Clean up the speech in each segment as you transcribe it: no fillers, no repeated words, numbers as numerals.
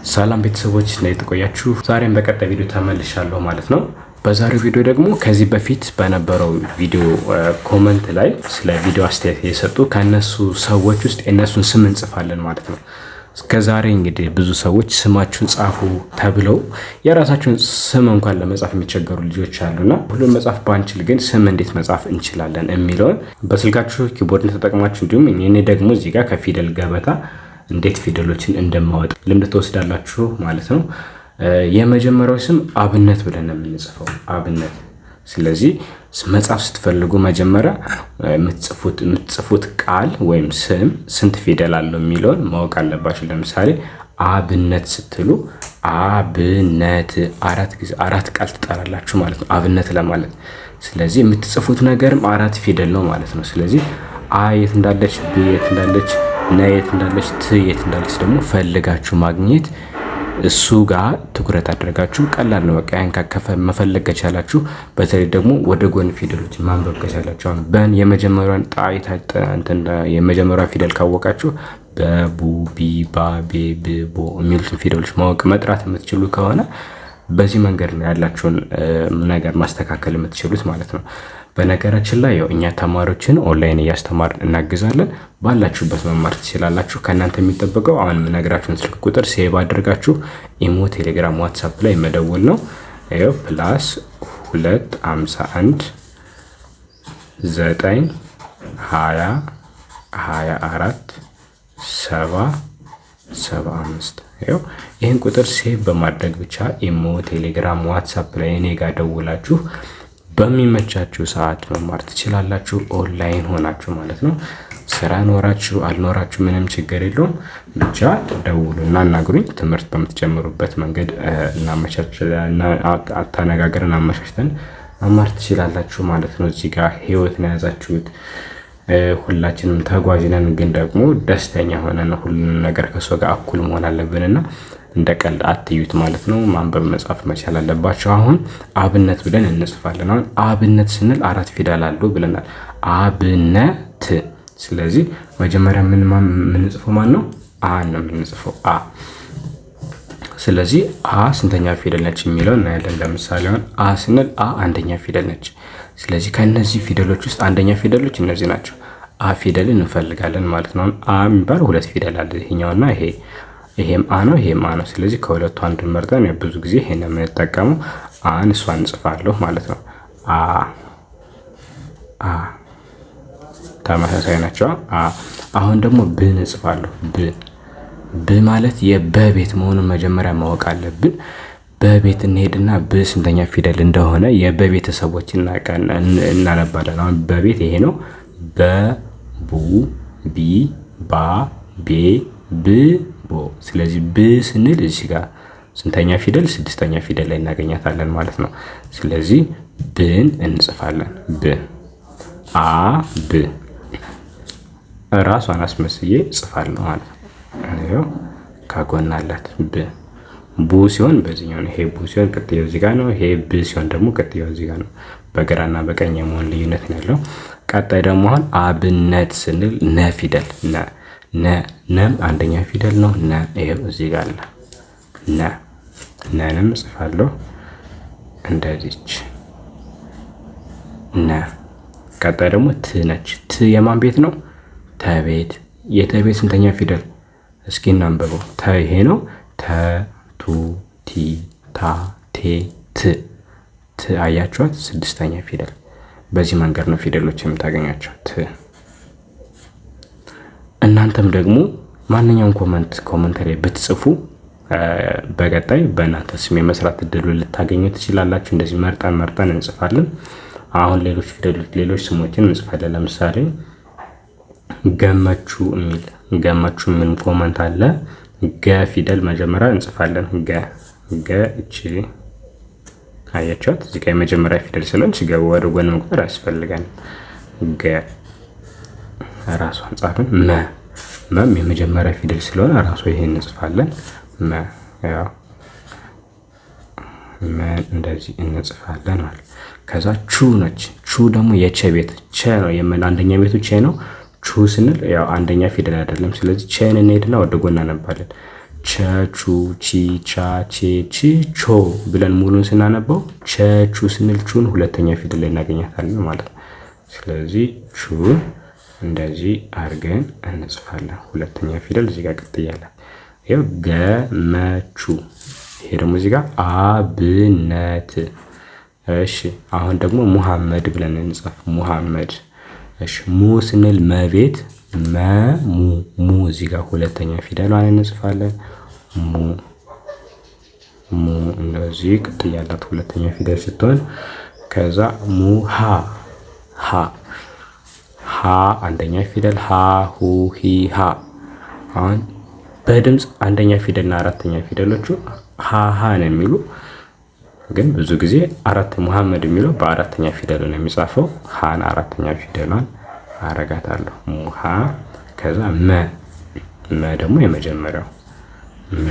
ሰላም ቤተሰቦች እንዴት ቆያችሁ? ዛሬም በቀጣይ ቪዲዮ ተመልሻለሁ ማለት ነው። በዛሬው ቪዲዮ ደግሞ ከዚህ በፊት በነበረው ቪዲዮ ኮመንት ላይ ስለ ቪዲዮ አስተያየት የሰጡ ከነሱ ሰዎች ውስጥ የነሱን ስም እንጽፋለን ማለት ነው። እስከዛሬ እንግዲህ ብዙ ሰዎች ስማችሁን ጻፉ ተብለው የራሳችሁን ስም እንኳን ለመጻፍ የሚቸገሩ ልጆች አሉና ሁሉን መጻፍ ባንችል ግን ስም እንዴት መጻፍ እንችላለን የሚለውን በስልካችሁ ኪቦርድን ተጠቅማችሁ እንዲሁም እኔ ደግሞ እዚህ ጋር ከፊደል ገበታ እንዴት ፊደሎችን እንደማወጣ ልምድ ትወስዳላችሁ ማለት ነው። የመጀመሪያው ስም አብነት ብለን ነው የምንጽፈው፣ አብነት። ስለዚህ መጻፍ ስትፈልጉ መጀመሪያ የምትጽፉት ቃል ወይም ስም ስንት ፊደል አለው የሚለውን ማወቅ አለባችሁ። ለምሳሌ አብነት ስትሉ አብነት አራት ቃል ትጠራላችሁ ማለት ነው፣ አብነት ለማለት። ስለዚህ የምትጽፉት ነገርም አራት ፊደል ነው ማለት ነው። ስለዚህ አ የት እንዳለች፣ ብ የት እንዳለች፣ ነ የት እንዳለች፣ ት የት እንዳለች ደግሞ ፈልጋችሁ ማግኘት እሱ ጋር ትኩረት አድርጋችሁ ቀላል ነው። በቃ ያን መፈለግ ከቻላችሁ፣ በተለይ ደግሞ ወደ ጎን ፊደሎች ማንበብ ከቻላችሁ፣ አሁን በን የመጀመሪያውን የመጀመሪያውን ፊደል ካወቃችሁ በቡ ቢ ባ ቤ ብ ቦ የሚሉትን ፊደሎች ማወቅ መጥራት የምትችሉ ከሆነ በዚህ መንገድ ነው ያላችሁን ነገር ማስተካከል የምትችሉት ማለት ነው። በነገራችን ላይ ያው እኛ ተማሪዎችን ኦንላይን እያስተማርን እናግዛለን። ባላችሁበት መማር ትችላላችሁ። ከእናንተ የሚጠበቀው አሁን የምነግራችሁን ስልክ ቁጥር ሴቭ አድርጋችሁ ኢሞ፣ ቴሌግራም፣ ዋትሳፕ ላይ መደወል ነው። ይኸው +251 9 20 24 70 75 ይኸው ይህን ቁጥር ሴቭ በማድረግ ብቻ ኢሞ፣ ቴሌግራም፣ ዋትሳፕ ላይ እኔ ጋር ደውላችሁ በሚመቻችሁ ሰዓት መማር ትችላላችሁ። ኦንላይን ሆናችሁ ማለት ነው። ስራ ኖራችሁ አልኖራችሁ ምንም ችግር የለውም። ብቻ ደውሉና አናግሩኝ። ትምህርት በምትጀምሩበት መንገድ ተነጋግረን አመቻችተን መማር ትችላላችሁ ማለት ነው። እዚህ ጋር ህይወት ነው ያዛችሁት። ሁላችንም ተጓዥ ነን፣ ግን ደግሞ ደስተኛ ሆነን ሁሉንም ነገር ከሰው ጋር እኩል መሆን አለብንና እንደ ቀልድ አትዩት ማለት ነው። ማንበብ መጻፍ መቻል አለባቸው። አሁን አብነት ብለን እንጽፋለን። አሁን አብነት ስንል አራት ፊደል አለው ብለናል። አብነት። ስለዚህ መጀመሪያ የምንጽፈው ማን ነው? አ ነው የምንጽፈው፣ አ። ስለዚህ አ ስንተኛ ፊደል ነች የሚለው እናያለን። ለምሳሌ አሁን አ ስንል አ አንደኛ ፊደል ነች። ስለዚህ ከነዚህ ፊደሎች ውስጥ አንደኛ ፊደሎች እነዚህ ናቸው። አ ፊደልን እንፈልጋለን ማለት ነው። አ የሚባል ሁለት ፊደል አለ፣ ይሄኛውና ይሄም አ ነው፣ ይሄም አ ነው። ስለዚህ ከሁለቱ አንዱን መርጠን ብዙ ጊዜ ይሄን የምንጠቀመው አን እሷን እንጽፋለሁ ማለት ነው። አ ተመሳሳይ ናቸው። አሁን ደግሞ ብን እንጽፋለሁ። ብ ማለት የበቤት መሆኑን መጀመሪያ ማወቅ አለብን። በቤት እንሄድና ብ ስንተኛ ፊደል እንደሆነ የበቤተሰቦች እናነባለን። አሁን በቤት ይሄ ነው። በ ቡ ቢ ባ ቤ ብ ቦ። ስለዚህ ብ ስንል እዚህ ጋር ስንተኛ ፊደል? ስድስተኛ ፊደል ላይ እናገኛታለን ማለት ነው። ስለዚህ ብን እንጽፋለን። ብ አ ብ ራሷን አስመስዬ ጽፋለሁ ማለት ነው። ካጎን አላት ብ። ቡ ሲሆን በዚህኛው ነው። ይሄ ቡ ሲሆን ቅጥያው እዚህ ጋር ነው። ይሄ ብ ሲሆን ደግሞ ቅጥያው እዚህ ጋር ነው። በግራና በቀኝ የመሆን ልዩነት ነው ያለው። ቀጣይ ደግሞ አሁን አብነት ስንል ነ ፊደል ነም አንደኛ ፊደል ነው። ነ ይሄው እዚህ ጋር አለ። ነንም ጽፋለሁ እንደዚች ነ። ቀጣይ ደግሞ ት ነች። ት የማን ቤት ነው? ተቤት። የተቤት ስንተኛ ፊደል? እስኪ እናንብበው። ተ ይሄ ነው። ተ ቱ ቲ ታ ቴ ት። አያችኋት? ስድስተኛ ፊደል። በዚህ መንገድ ነው ፊደሎች የምታገኛቸው። ት። እናንተም ደግሞ ማንኛውም ኮመንት ላይ ብትጽፉ በቀጣይ በእናንተ ስም የመስራት እድሉ ልታገኙ ትችላላችሁ። እንደዚህ መርጠን እንጽፋለን። አሁን ሌሎች ስሞችን እንጽፋለን። ለምሳሌ ገመቹ የሚል ኮመንት አለ። ገ ፊደል መጀመሪያ እንጽፋለን። ገ እቺ አያችኋት? እዚህ ጋር የመጀመሪያ ፊደል ስለሆነች ወደ ጎን መቁጠር አያስፈልገንም። ገ ራሷን ጻፍን። መም የመጀመሪያ ፊደል ስለሆነ ራሱ ይሄን እንጽፋለን። ያው እንደዚህ እንጽፋለን ማለት። ከዛ ቹ ነች። ቹ ደግሞ የቸ ቤት ቸ ነው። አንደኛ ቤቱ ቸ ነው። ቹ ስንል ያው አንደኛ ፊደል አይደለም። ስለዚህ ቸን እንሄድና ወደ ጎን እናነባለን። ቸቹ ቺ ቻ ቼ ቺ ቾ ብለን ሙሉን ስናነበው ቸቹ ስንል ቹን ሁለተኛ ፊደል ላይ እናገኛታለን ማለት ነው። ስለዚህ ቹን እንደዚህ አድርገን እንጽፋለን። ሁለተኛ ፊደል እዚህ ጋር ቀጥያለን። ይሄው ገመቹ። ይሄ ደግሞ እዚህ ጋር አብነት። እሺ አሁን ደግሞ ሙሐመድ ብለን እንጻፍ። ሙሐመድ። እሺ ሙ ስንል መቤት መሙ ሙ እዚህ ጋር ሁለተኛ ፊደሏን እንጽፋለን። ሙ እንደዚህ ቀጥያላት ሁለተኛ ፊደል ስትሆን ከዛ ሙሃ ሃ ሃ አንደኛ ፊደል ሃ ሁ ሂ ሃ። አሁን በድምጽ አንደኛ ፊደልና አራተኛ ፊደሎቹ ሃ ሃ ነው የሚሉ ግን ብዙ ጊዜ ሙሐመድ የሚለው በአራተኛ ፊደል ነው የሚጻፈው። ሃን አራተኛ ፊደሏን አረጋታለሁ። ሙሃ ከዛ መ ደግሞ የመጀመሪያው መ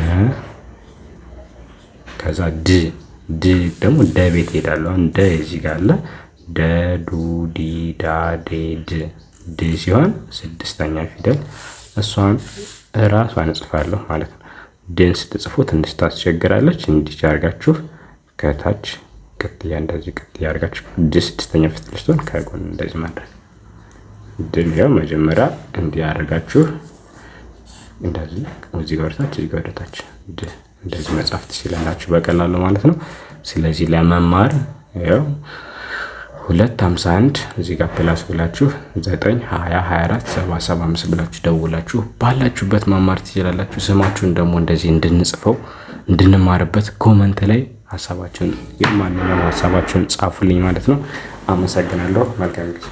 ከዛ ድ ደግሞ ደ ቤት ሄዳለሁ። ደ እዚህ ጋር አለ። ደ ዱ ዲ ዳ ዴ ድ ሲሆን ስድስተኛ ፊደል እሷን ራሷን እጽፋለሁ ማለት ነው። ድን ስትጽፉ ትንሽ ታስቸግራለች። እንዲህ አድርጋችሁ ከታች ቀጥያ እንደዚህ ቀጥያ አድርጋችሁ ስድስተኛ ፊደል ስትሆን ከጎን እንደዚህ ማድረግ ድል ያው መጀመሪያ እንዲህ አድርጋችሁ እንደዚህ እዚህ ጋር ወደታች እዚህ ጋር ወደታች እንደዚህ መጻፍ ትችላላችሁ በቀላሉ ማለት ነው። ስለዚህ ለመማር ያው 251 እዚህ ጋር ፕላስ ብላችሁ 9 20 24 775 ብላችሁ ደውላችሁ ባላችሁበት መማር ትችላላችሁ። ስማችሁን ደግሞ እንደዚህ እንድንጽፈው እንድንማርበት ኮመንት ላይ ሐሳባችሁን የማንኛውም ሐሳባችሁን ጻፉልኝ ማለት ነው። አመሰግናለሁ። መልካም ጊዜ